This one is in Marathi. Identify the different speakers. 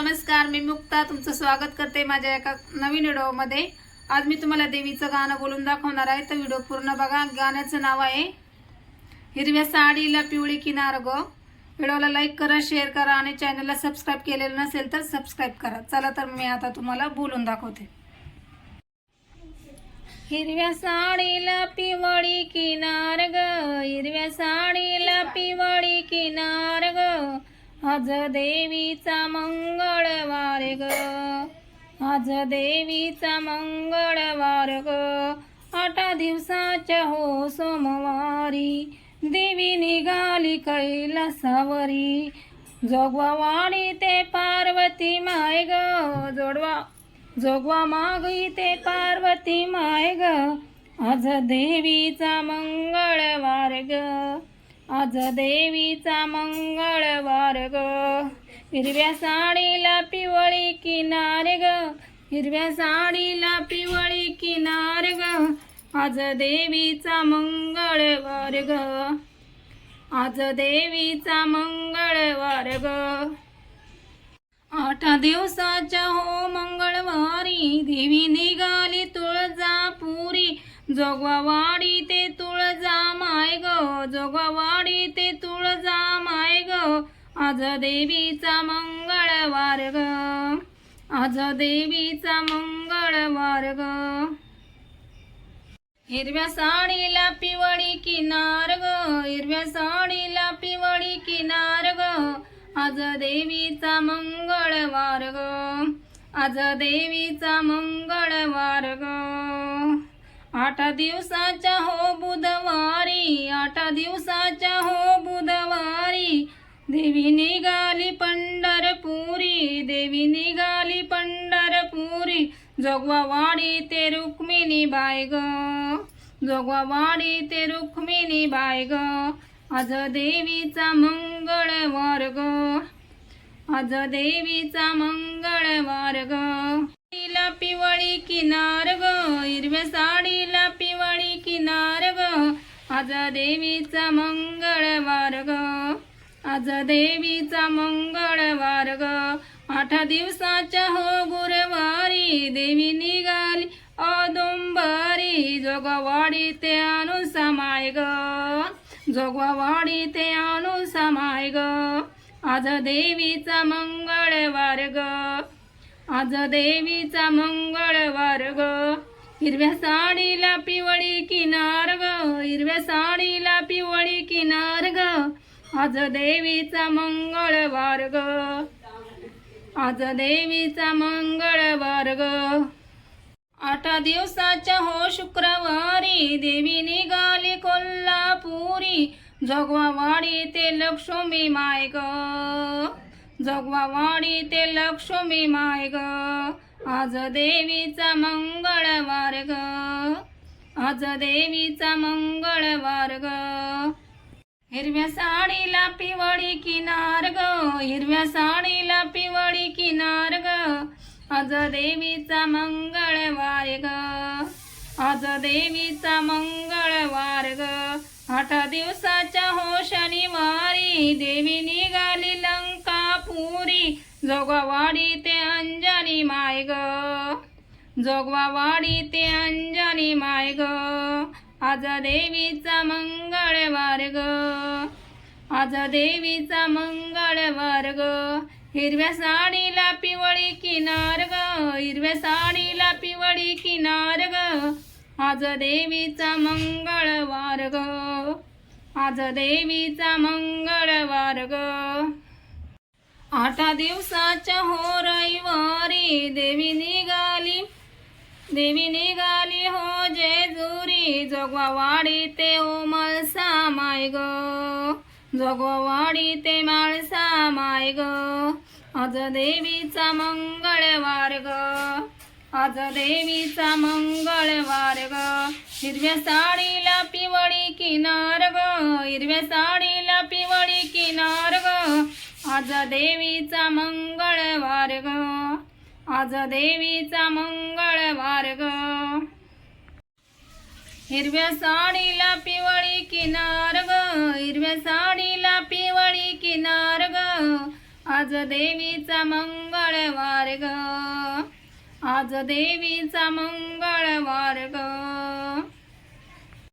Speaker 1: नमस्कार, मी मुक्ता तुमचं स्वागत करते माझ्या एका नवीन व्हिडिओमध्ये। आज मी तुम्हाला देवीचं गाणं बोलून दाखवणार आहे, तर व्हिडिओ पूर्ण बघा। गाण्याचं नाव आहे हिरव्या साडीला पिवळी किनार ग। व्हिडिओला लाईक करा, शेअर करा आणि चॅनलला सबस्क्राइब केलेलं नसेल तर सबस्क्राइब करा। चला तर मी आता तुम्हाला बोलून दाखवते। हिरव्या साडीला पिवळी किनार ग, हिरव्या साडीला पिवळी किनार ग। आज देवीचा मंगळवार ग, आज देवीचा मंगळवार ग। 8 दिवसाच्या हो सोमवारी देवी निघाली कैलासावरी। जोगवावाडी ते पार्वती माय ग, जोगवा मागई ते पार्वती माय ग। आज देवीचा मंगळवार ग, आज देवीचा मंगळवार ग। हिरव्या साडीला पिवळी किनार ग, हिरव्या साडीला पिवळी किनार ग। आज देवीचा मंगळवार ग, आज देवीचा मंगळवार ग। 8 दिवसाच्या हो मंगळवारी देवी निघाली तुळजापुरी। जोगवावाडी ते तुळजा माय ग, जोगवावाडी ते तुळजा माय ग। आज देवीचा मंगळवार ग, आज देवीचा मंगळवार ग। हिरव्या साडीला पिवळी किनार ग, हिरव्या साडीला पिवळी किनार ग। आज देवीचा मंगळवार ग, आज देवीचा मंगळवार ग। 8 दिवसाच्या हो बुधवारी, 8 दिवसाच्या हो बुधवारी देवी निघाली पंढरपुरी, देवी निघाली पंढरपुरी। जोगवावाडी ते रुक्मिणी बाय ग, जोगवावाडी ते रुक्मिणी बाय ग। आज देवीचा मंगळवार ग, आज देवीचा मंगळवार ग। साडीला पिवळी किनार ग, हिरव्या साडीला पिवळी किनार ग। आज देवीचा मंगळवार ग, आज देवीचा मंगळवार ग। 8 दिवसाच्या हो गुरुवारी देवी निघाली औदुंबरी। जोगवावाडी ते अनुसा माय ग, जोगवावाडी ते अनुसा माय ग। आज देवीचा मंगळवार ग, आज देवीचा मंगळवार ग। हिरव्या साडीला पिवळी किनार ग, हिरव्या साडीला पिवळी किनार ग। आज देवीचा मंगळवार ग, आज देवीचा मंगळवार ग। 8 दिवसाच्या हो शुक्रवारी देवी निघाली कोल्हापुरी। जोगवावाडी ते लक्ष्मी माय ग, जोगवावाडी ते लक्ष्मी माय ग। आज देवीचा मंगळवार ग, आज देवीचा मंगळवार ग। हिरव्या साडीला पिवळी किनार ग, हिरव्या साडीला पिवळी किनार ग। आज देवीचा मंगळवार ग, आज देवीचा मंगळवार ग। 8 दिवसाच्या हो शनिवारी देवी निघाली लंकापुरी। जोगवावाडी ते अंजनी माय ग, जोगवावाडी ते अंजनी माय ग। आज देवीचा मंगळवार ग, आज देवीचा मंगळवार ग। हिरव्या साडीला पिवळी किनार ग, हिरव्या साडीला पिवळी किनार ग। आज देवीचा मंगळवार ग, आज देवीचा मंगळवार ग। 8 दिवसाच्या हो रविवारी देवी निघाली हो जेजुरी। जोगवावाडी ते ओ माळसा माय ग, जोगवावाडी ते माळसा माय ग। आज देवीचा मंगळवार ग, आज देवीचा मंगळवार ग। हिरव्या साडीला पिवळी किनार ग, हिरव्या साडीला पिवळी किनार ग। आज देवीचा मंगळवार ग, आज देवीचा मंगळवार ग। हिरव्या साडीला पिवळी किनार ग, हिरव्या साडीला पिवळी किनार ग। आज देवीचा मंगळवार ग, आज देवीचा मंगळवार ग,